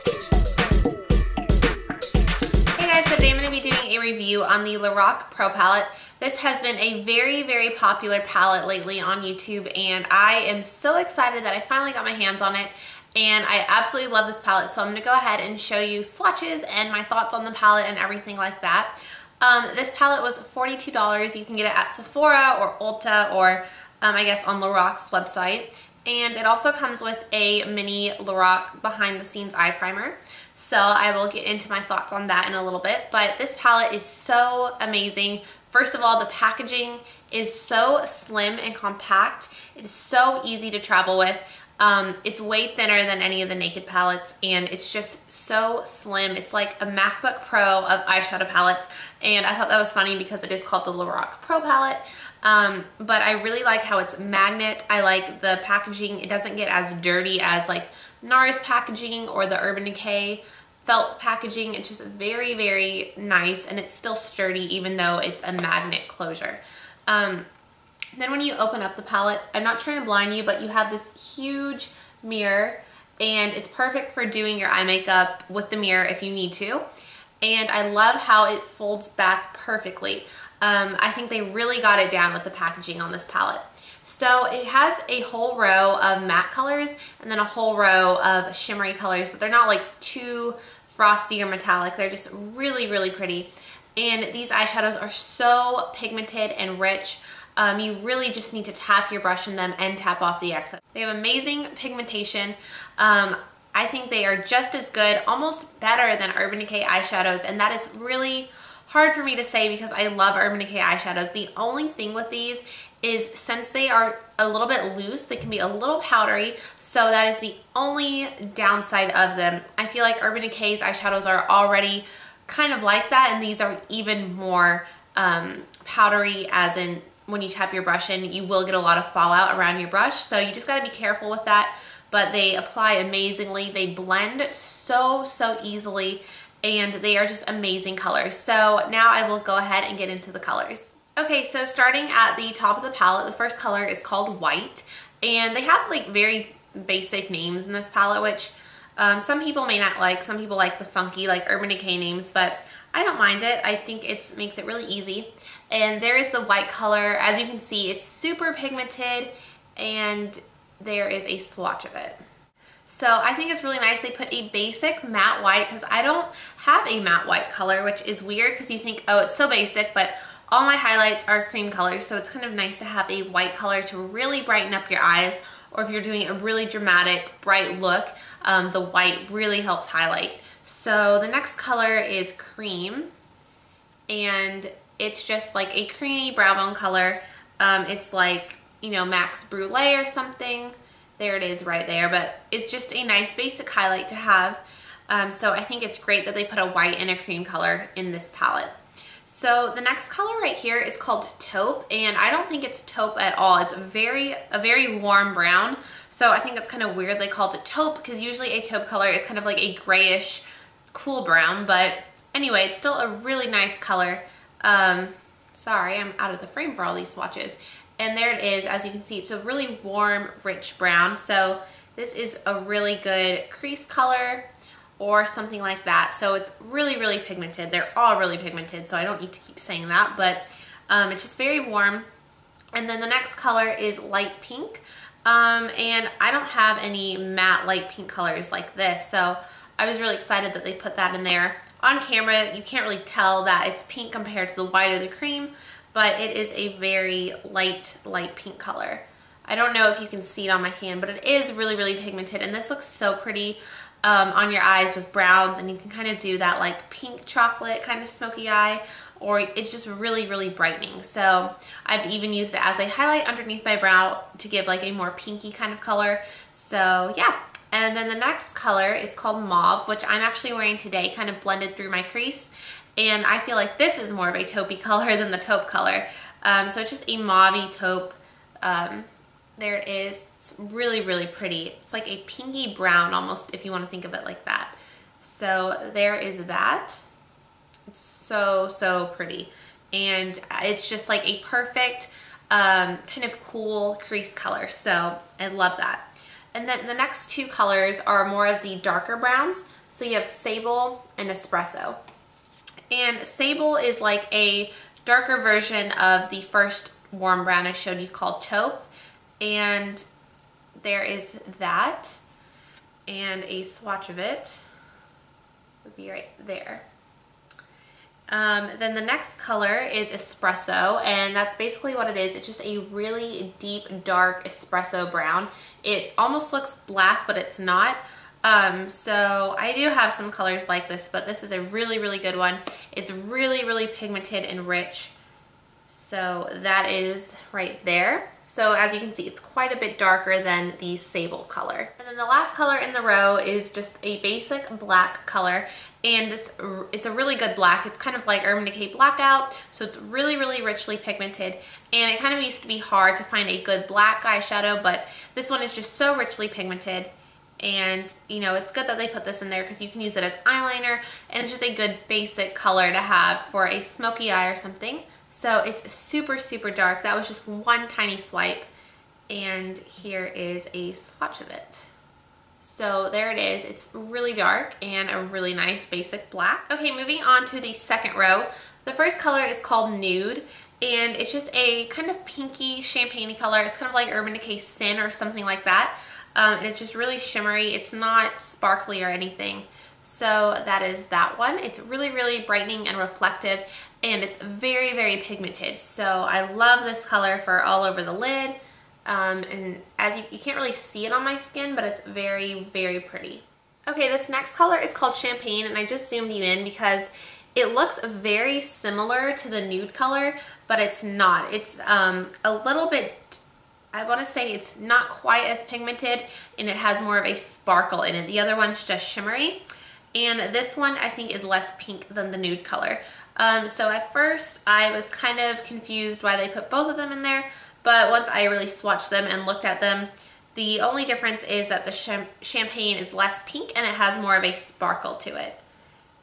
Hey guys, so today I'm going to be doing a review on the Lorac Pro Palette. This has been a very, very popular palette lately on YouTube, and I am so excited that I finally got my hands on it, and I absolutely love this palette. So I'm going to go ahead and show you swatches and my thoughts on the palette and everything like that. This palette was $42. You can get it at Sephora or Ulta or I guess on Lorac's website. And it also comes with a mini Lorac behind the scenes eye primer. So I will get into my thoughts on that in a little bit. But this palette is so amazing. First of all, the packaging is so slim and compact. It is so easy to travel with. It's way thinner than any of the Naked palettes, and it's just so slim. It's like a MacBook Pro of eyeshadow palettes, and I thought that was funny because it is called the Lorac Pro palette. But I really like how it's magnet. I like the packaging. It doesn't get as dirty as like NARS packaging or the Urban Decay felt packaging. It's just very, very nice, and it's still sturdy even though it's a magnet closure. Then when you open up the palette, I'm not trying to blind you, but you have this huge mirror, and it's perfect for doing your eye makeup with the mirror if you need to. And I love how it folds back perfectly. I think they really got it down with the packaging on this palette. So it has a whole row of matte colors and then a whole row of shimmery colors, but they're not like too frosty or metallic. They're just really, really pretty. And these eyeshadows are so pigmented and rich. You really just need to tap your brush in them and tap off the excess. They have amazing pigmentation. I think they are just as good, almost better than Urban Decay eyeshadows, and that is really hard for me to say because I love Urban Decay eyeshadows. The only thing with these is since they are a little bit loose, they can be a little powdery, so that is the only downside of them. I feel like Urban Decay's eyeshadows are already kind of like that, and these are even more powdery, as in when you tap your brush in, you will get a lot of fallout around your brush, so you just got to be careful with that. But they apply amazingly. They blend so easily, and they are just amazing colors. So now I will go ahead and get into the colors. Okay, so starting at the top of the palette, the first color is called White, and they have like very basic names in this palette, which some people may not like. Some people like the funky, like Urban Decay names, but I don't mind it. I think it makes it really easy. And there is the white color. As you can see, it's super pigmented, and there is a swatch of it. So I think it's really nice they put a basic matte white, because I don't have a matte white color, which is weird because you think, oh, it's so basic, but all my highlights are cream colors, so it's kind of nice to have a white color to really brighten up your eyes, or if you're doing a really dramatic, bright look, the white really helps highlight. So the next color is Cream, and it's just like a creamy brown bone color. It's like, you know, Max Brulee or something. There it is right there, but it's just a nice basic highlight to have. So I think it's great that they put a white and a cream color in this palette. So the next color right here is called Taupe, and I don't think it's taupe at all. It's a very warm brown. So I think it's kind of weird they called it taupe, because usually a taupe color is kind of like a grayish, cool brown. But anyway, it's still a really nice color. Sorry, I'm out of the frame for all these swatches. And there it is. As you can see, it's a really warm, rich brown. So this is a really good crease color or something like that. So it's really pigmented. They're all really pigmented, so I don't need to keep saying that, but it's just very warm. And then the next color is Light Pink. And I don't have any matte light pink colors like this, so I was really excited that they put that in there. On camera, you can't really tell that it's pink compared to the white or the cream, but it is a very light pink color. I don't know if you can see it on my hand, but it is really pigmented, and this looks so pretty on your eyes with browns, and you can kind of do that like pink chocolate kind of smoky eye, or it's just really brightening. So I've even used it as a highlight underneath my brow to give like a more pinky kind of color. So yeah. And then the next color is called Mauve, which I'm actually wearing today, kind of blended through my crease. And I feel like this is more of a taupey color than the taupe color. So it's just a mauve-y taupe. There it is. It's really pretty. It's like a pinky brown almost, if you want to think of it like that. So there is that. It's so pretty. And it's just like a perfect kind of cool crease color. So I love that. And then the next two colors are more of the darker browns. So you have Sable and Espresso. And Sable is like a darker version of the first warm brown I showed you called Taupe. And there is that. And a swatch of it would be right there. Then the next color is Espresso, and that's basically what it is. It's just a really deep, dark espresso brown. It almost looks black, but it's not. So I do have some colors like this, but this is a really, really good one. It's really, really pigmented and rich. So that is right there. So as you can see, it's quite a bit darker than the Sable color. And then the last color in the row is just a basic black color. And it's a really good black. It's kind of like Urban Decay Blackout. So it's really, really richly pigmented. And it kind of used to be hard to find a good black eyeshadow, but this one is just so richly pigmented. And you know, it's good that they put this in there because you can use it as eyeliner, and it's just a good basic color to have for a smoky eye or something. So it's super, super dark. That was just one tiny swipe, and here is a swatch of it. So there it is. It's really dark and a really nice basic black. Okay, moving on to the second row. The first color is called Nude, and it's just a kind of pinky champagne color. It's kind of like Urban Decay Sin or something like that. And it's just really shimmery. It's not sparkly or anything. So that is that one. It's really, really brightening and reflective, and it's very, very pigmented. So I love this color for all over the lid. And as you can't really see it on my skin, but it's very, very pretty. Okay, this next color is called Champagne, and I just zoomed you in because it looks very similar to the nude color, but it's not. It's a little bit, I want to say it's not quite as pigmented, and it has more of a sparkle in it. The other one's just shimmery. And this one I think is less pink than the nude color. So at first I was kind of confused why they put both of them in there, but once I really swatched them and looked at them, the only difference is that the champagne is less pink and it has more of a sparkle to it.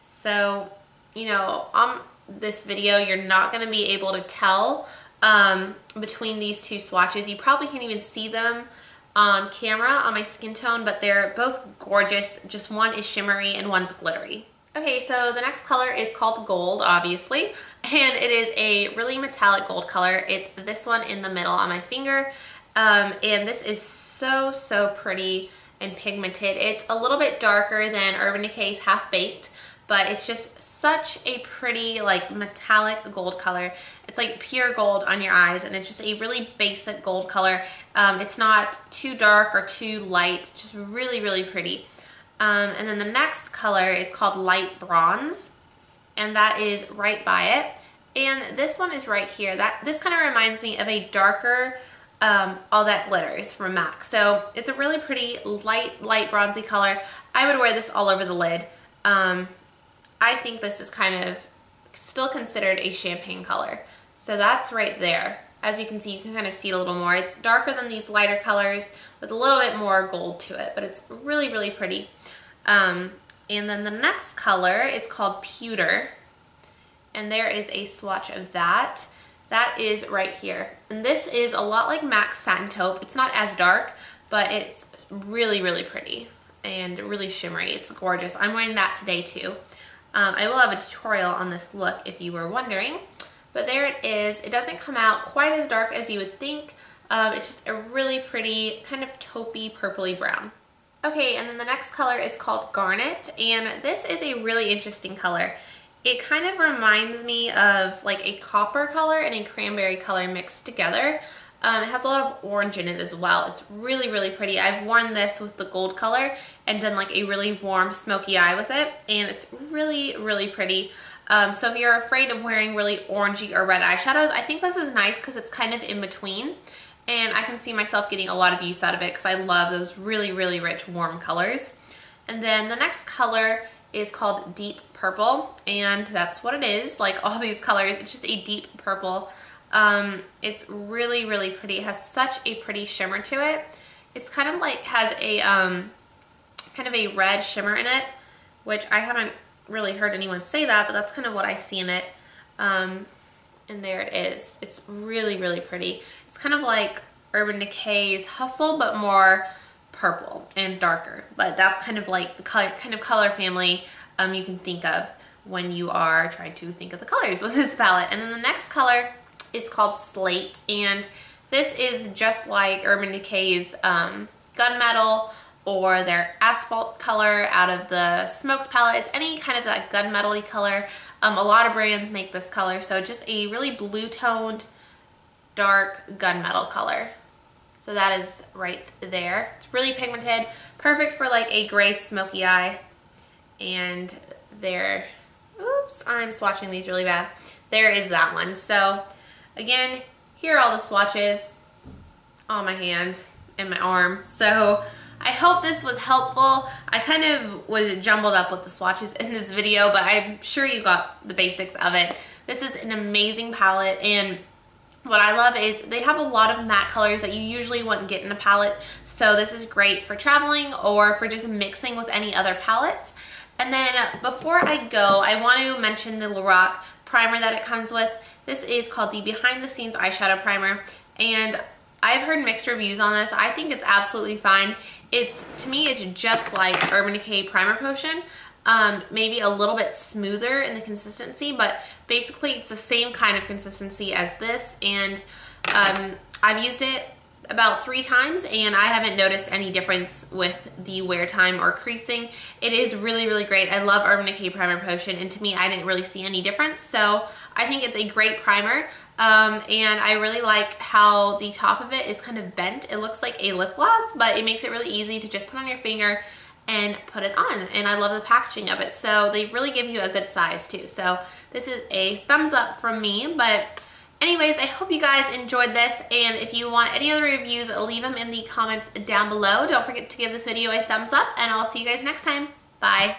So, you know, on this video you're not going to be able to tell between these two swatches. You probably can't even see them on camera on my skin tone, but they're both gorgeous. Just one is shimmery and one's glittery. Okay, so the next color is called Gold, obviously, and it is a really metallic gold color. It's this one in the middle on my finger, and this is so, so pretty and pigmented. It's a little bit darker than Urban Decay's Half Baked, but it's just such a pretty, like, metallic gold color. It's like pure gold on your eyes, and it's just a really basic gold color. It's not too dark or too light, just really, really pretty. And then the next color is called Light Bronze, and that is right by it. And this one is right here. This kind of reminds me of a darker All That Glitters from MAC. So it's a really pretty light bronzy color. I would wear this all over the lid. I think this is kind of still considered a champagne color. So that's right there. As you can see, you can kind of see it a little more. It's darker than these lighter colors with a little bit more gold to it, but it's really, really pretty. And then the next color is called Pewter, and there is a swatch of that. That is right here. And this is a lot like MAC Satin Taupe. It's not as dark, but it's really, really pretty and really shimmery. It's gorgeous. I'm wearing that today too. I will have a tutorial on this look if you were wondering, but there it is. It doesn't come out quite as dark as you would think. It's just a really pretty kind of taupey purpley brown. Okay, and then the next color is called Garnet, and this is a really interesting color. It kind of reminds me of like a copper color and a cranberry color mixed together. It has a lot of orange in it as well. It's really, really pretty. I've worn this with the gold color and done like a really warm smoky eye with it, and it's really, really pretty. So if you're afraid of wearing really orangey or red eyeshadows, I think this is nice because it's kind of in between, and I can see myself getting a lot of use out of it because I love those really, really rich warm colors. And then the next color is called Deep Purple, and that's what it is. Like all these colors, it's just a deep purple. It's really, really pretty. It has such a pretty shimmer to it. It's kind of like has a kind of a red shimmer in it, which I haven't really heard anyone say that, but that's kind of what I see in it. And there it is. It's really, really pretty. It's kind of like Urban Decay's Hustle, but more purple and darker, but that's kind of like the color family you can think of when you are trying to think of the colors with this palette. And then the next color is called Slate, and this is just like Urban Decay's Gunmetal or their Asphalt color out of the Smoked palette. It's any kind of that gunmetal-y color. A lot of brands make this color, so just a really blue-toned, dark gunmetal color. So that is right there. It's really pigmented, perfect for like a gray smoky eye. And there, oops, I'm swatching these really bad. There is that one. So again, here are all the swatches on my hands and my arm. So I hope this was helpful. I kind of was jumbled up with the swatches in this video, but I'm sure you got the basics of it. This is an amazing palette, and what I love is they have a lot of matte colors that you usually wouldn't get in a palette. So this is great for traveling or for just mixing with any other palettes. And then before I go, I want to mention the Lorac primer that it comes with. This is called the Behind the Scenes Eyeshadow Primer, and I've heard mixed reviews on this. I think it's absolutely fine. To me, it's just like Urban Decay Primer Potion. Maybe a little bit smoother in the consistency, but basically it's the same kind of consistency as this, and I've used it about 3 times and I haven't noticed any difference with the wear time or creasing. It is really, really great. I love Urban Decay Primer Potion, and to me, I didn't really see any difference, so I think it's a great primer. And I really like how the top of it is kind of bent. It looks like a lip gloss, but it makes it really easy to just put on your finger and put it on, and I love the packaging of it. So they really give you a good size too. So this is a thumbs up from me. But anyways, I hope you guys enjoyed this, and if you want any other reviews, leave them in the comments down below. Don't forget to give this video a thumbs up, and I'll see you guys next time. Bye.